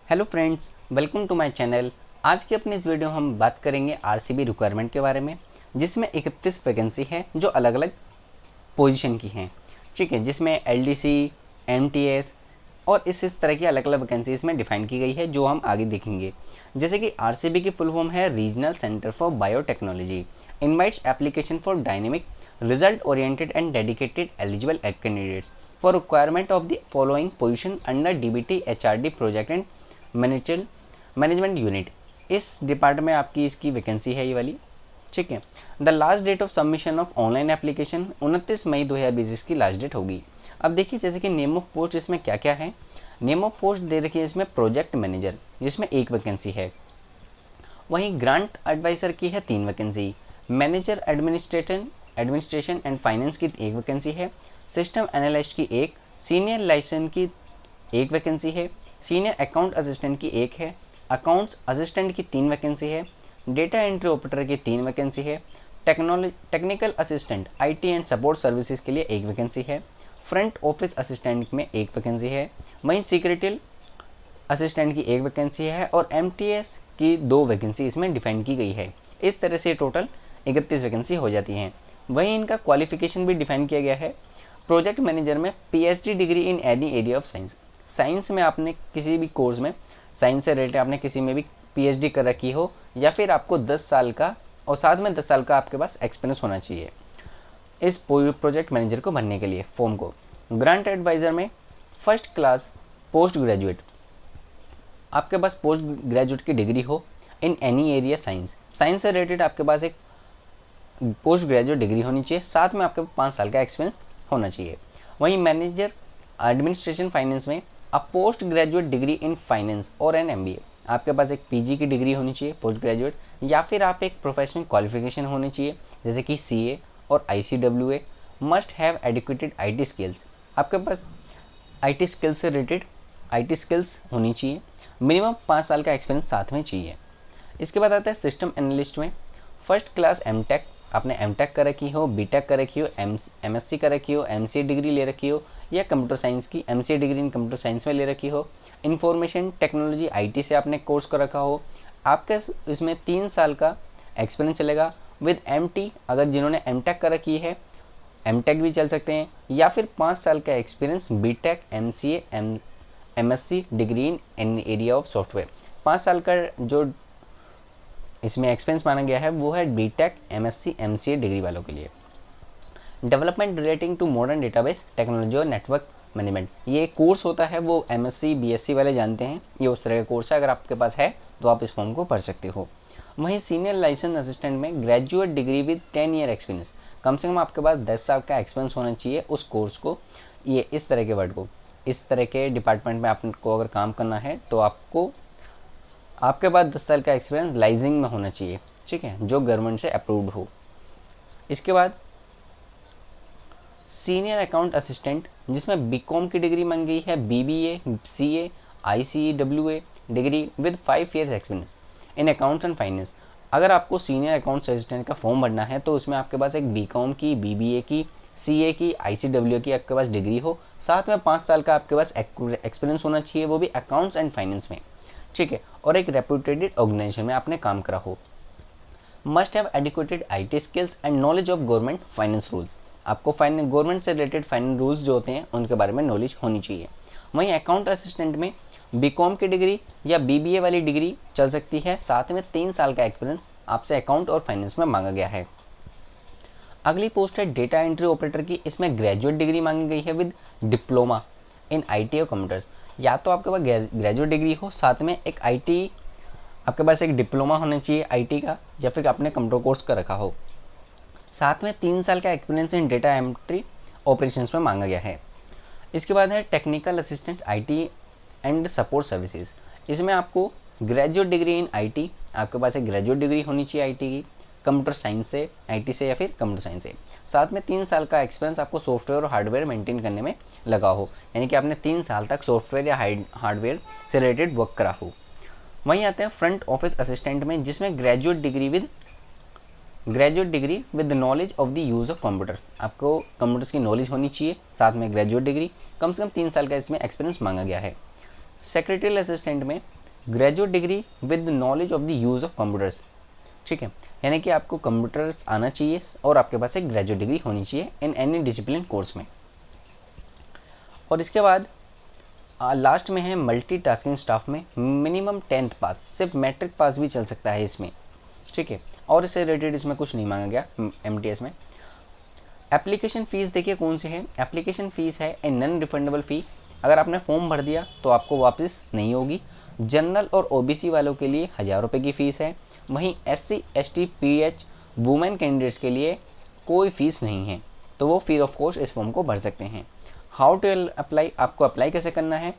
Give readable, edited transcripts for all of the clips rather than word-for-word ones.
Hello friends, welcome to my channel. आज की अपनी इस वीडियो में हम बात करेंगे आरसीबी रिक्वायरमेंट के बारे में, जिसमें 31 वैकेंसी है जो अलग अलग पोजीशन की हैं। ठीक है, जिसमें एलडीसी, एमटीएस और इस तरह की अलग अलग वैकेंसी इसमें डिफाइन की गई है, जो हम आगे देखेंगे। जैसे कि आरसीबी की फुल फॉर्म है regional centre for biotechnology, invites application for dynamic result oriented and dedicated eligible candidates for requirement of the following position under DBT HRD project and management unit. इस डिपार्टमेंट में आपकी इसकी vacancy है ये वाली। ठीक है, the last date of submission of online application 29 May 2020 की लास्ट डेट होगी। अब देखिए, जैसे कि नेम ऑफ पोस्ट इसमें क्या क्या है। नेम ऑफ पोस्ट दे रखी है इसमें प्रोजेक्ट मैनेजर, जिसमें एक वैकेंसी है। वहीं ग्रांट एडवाइजर की है 3 vacancy. Manager administration and finance की 1 वैकेंसी है। सिस्टम एनालिस्ट की 1, सीनियर लाइसेंस की 1 वैकेंसी है। सीनियर अकाउंट असिस्टेंट की 1 है। अकाउंट्स असिस्टेंट की 3 वैकेंसी है। डेटा एंट्री ऑपरेटर की 3 वैकेंसी है। Technical assistant IT and support services के लिए 1 वैकेंसी है। फ्रंट ऑफिस असिस्टेंट में 1 वैकेंसी है। वहीं सिक्योरिटी असिस्टेंट की 1 वैकेंसी है और एमटीएस की 2 वैकेंसी इसमें डिफाइन की गई है। इस तरह से टोटल 31 वैकेंसी हो जाती हैं। वहीं इनका क्वालिफिकेशन भी डिफाइन किया गया है। प्रोजेक्ट मैनेजर में PhD degree in any area of science. Science में आपने किसी भी कोर्स में, साइंस से रिलेटेड आपने किसी में भी पीएचडी कर रखी हो, या फिर आपको 10 साल का और साथ में 10 साल का आपके पास एक्सपीरियंस होना चाहिए इस प्रोजेक्ट मैनेजर को भरने के लिए फॉर्म को। ग्रांट एडवाइज़र में फर्स्ट क्लास पोस्ट ग्रेजुएट, आपके पास पोस्ट ग्रेजुएट की डिग्री हो in any area science. Science से रिलेटेड आपके पास एक पोस्ट ग्रेजुएट डिग्री होनी चाहिए, साथ में आपके 5 साल का एक्सपीरियंस होना चाहिए। वहीं मैनेजर एडमिनिस्ट्रेशन फाइनेंस में अ post graduate degree in finance और एन एमबीए, आपके पास एक पीजी की डिग्री होनी चाहिए पोस्ट ग्रेजुएट, या फिर आप एक प्रोफेशनल क्वालिफिकेशन होनी चाहिए जैसे कि सीए और ICWA. Must have adequated IT skills, आपके पास आईटी स्किल्स से रिलेटेड आईटी स्किल्स होनी चाहिए। मिनिमम 5 साल का एक्सपीरियंस साथ में चाहिए। इसके बाद आता है सिस्टम एनालिस्ट में फर्स्ट क्लास एमटेक, आपने एमटेक कर रखी हो, बीटेक कर रखी हो, एमएससी कर रखी हो, एमसीए डिग्री ले रखी हो, या कंप्यूटर साइंस की MCA degree in computer science में ले रखी हो। इंफॉर्मेशन टेक्नोलॉजी आईटी से आपने कोर्स कर रखा हो, आपके इसमें 3 साल का एक्सपीरियंस चलेगा। विद एमटी, अगर जिन्होंने एमटेक कर रखी है एमटेक भी चल सकते हैं, या फिर 5 साल का experience BTech, MCA, MSc degree in area of software. 5 साल का जो इसमें एक्सपीरियंस माना गया है वो है बीटेक, एमएससी, एमसीए डिग्री वालों के लिए। Development relating to modern database technology और नेटवर्क मैनेजमेंट, ये कोर्स होता है, वो एमएससी बीएससी वाले जानते हैं, ये उस तरह का कोर्स है। अगर आपके पास है तो आप इस फॉर्म को भर सकते हो। वहीं सीनियर लाइसेंस असिस्टेंट में graduate degree with 10 year experience, कम से कम आपके पास 10 साल का एक्सपीरियंस होना चाहिए उस कोर्स को। ये इस तरह के वर्ड को, इस तरह के डिपार्टमेंट में आपको अगर काम करना है तो आपको आपके पास 10 साल का एक्सपीरियंस लाइजिंग में होना चाहिए, ठीक है, जो गवर्नमेंट से अप्रूव्ड हो। इसके बाद सीनियर अकाउंट असिस्टेंट, जिसमें बीकॉम की डिग्री मांगी गई है, BBA, CA, ICWA degree with 5 years experience in accounts and finance. अगर आपको सीनियर अकाउंट्स असिस्टेंट का फॉर्म भरना है तो उसमें आपके पास एक बीकॉम की, बीबीए की, सीए की, आईसीडब्ल्यू की आपके पास डिग्री हो, साथ में 5 साल का आपके पास एक्सपीरियंस होना चाहिए, वो भी अकाउंट्स एंड फाइनेंस में, ठीक है, और एक रेप्यूटेड ऑर्गेनाइजेशन में आपने काम करा हो। Must have adequated IT skills and knowledge of government finance rules, आपको गवर्नमेंट से रिलेटेड फाइनेंस रूल्स जो होते हैं उनके बारे में नॉलेज होनी चाहिए। वहीं अकाउंट असिस्टेंट में बीकॉम की डिग्री या बीबीए वाली डिग्री चल सकती है, साथ में 3 साल का एक्सपीरियंस आपसे अकाउंट और फाइनेंस में मांगा गया है। अगली पोस्ट है डेटा एंट्री ऑपरेटर की, इसमें ग्रेजुएट डिग्री मांगी गई है विद डिप्लोमा इन आईटी और कंप्यूटर्स। या तो आपके पास ग्रेजुएट डिग्री हो, साथ में एक आईटी, आपके पास एक डिप्लोमा होना चाहिए आईटी का, या फिर आपने कंप्यूटर कोर्स कर रखा हो, साथ में 3 साल का experience in data entry operations में मांगा गया है। इसके बाद है technical assistant IT and support services, इसमें आपको ग्रेजुएट डिग्री इन आईटी, आपके पास एक ग्रेजुएट डिग्री होनी चाहिए आईटी की, कंप्यूटर साइंस से, आईटी से या फिर कंप्यूटर साइंस से, साथ में 3 साल का एक्सपीरियंस आपको सॉफ्टवेयर और हार्डवेयर मेंटेन करने में लगा हो, यानी कि आपने 3 साल तक सॉफ्टवेयर या हार्डवेयर से रिलेटेड वर्क करा हो। वहीं आते हैं फ्रंट ऑफिस असिस्टेंट में, जिसमें graduate degree with knowledge of the use of computer, आपको कंप्यूटर्स की नॉलेज होनी चाहिए, साथ में ग्रेजुएट डिग्री, कम से कम 3 साल का इसमें एक्सपीरियंस मांगा गया है। सेक्रेटरियल असिस्टेंट में graduate degree with knowledge of the use of computers, ठीक है, यानी कि आपको कंप्यूटर्स आना चाहिए और आपके पास एक ग्रेजुएट डिग्री होनी चाहिए इन एनी डिसिप्लिन कोर्स में। और इसके बाद लास्ट में है मल्टीटास्किंग स्टाफ में मिनिमम 10th पास, सिर्फ मैट्रिक पास भी चल सकता है इसमें, ठीक है, और इससे रिलेटेड इसमें कुछ नहीं मांगा गया MTS में। एप्लीकेशन फ़ीस देखिए कौन सी है, एप्लीकेशन फ़ीस है ए नॉन रिफंडेबल फ़ी, अगर आपने फॉर्म भर दिया तो आपको वापस नहीं होगी। जनरल और OBC वालों के लिए 1000 रुपये की फ़ीस है, वहीं SC ST PH women candidates के लिए कोई फ़ीस नहीं है, तो वो फ्री ऑफ कॉस्ट इस फॉर्म को भर सकते हैं। हाउ टू अप्लाई, आपको अप्लाई कैसे करना है,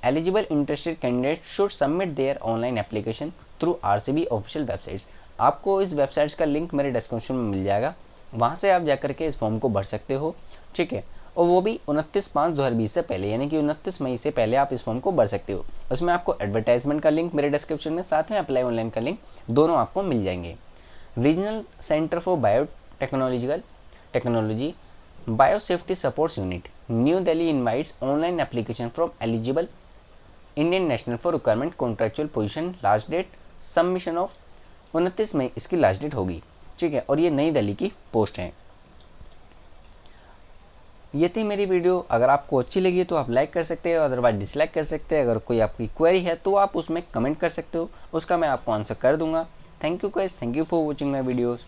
eligible interested candidate should submit there online application through RCB official websites. आपको इस वेबसाइट्स का लिंक मेरे डिस्क्रिप्शन में मिल जाएगा, वहाँ से आप जाकर के इस फॉर्म को भर सकते हो, ठीक है, और वो भी 29/5/2020 से पहले, यानी कि 29 मई से पहले आप इस फॉर्म को भर सकते हो। उसमें आपको एडवर्टाइजमेंट का लिंक मेरे डिस्क्रिप्शन में, साथ में अप्लाई ऑनलाइन का लिंक, दोनों आपको मिल जाएंगे। Regional centre for biotechnological technology biosafety supports unit new Delhi invites online application from eligible Indian national for requirement contractual position. Last date submission of 29 May इसकी लास्ट डेट होगी, ठीक है, और ये नई दिल्ली की पोस्ट है। ये थी मेरी वीडियो, अगर आपको अच्छी लगी तो आप लाइक कर सकते हो, अदरवाइज डिसलाइक कर सकते हैं। अगर कोई आपकी क्वेरी है तो आप उसमें कमेंट कर सकते हो, उसका मैं आपको आंसर कर दूंगा। Thank you guys, thank you for watching my videos.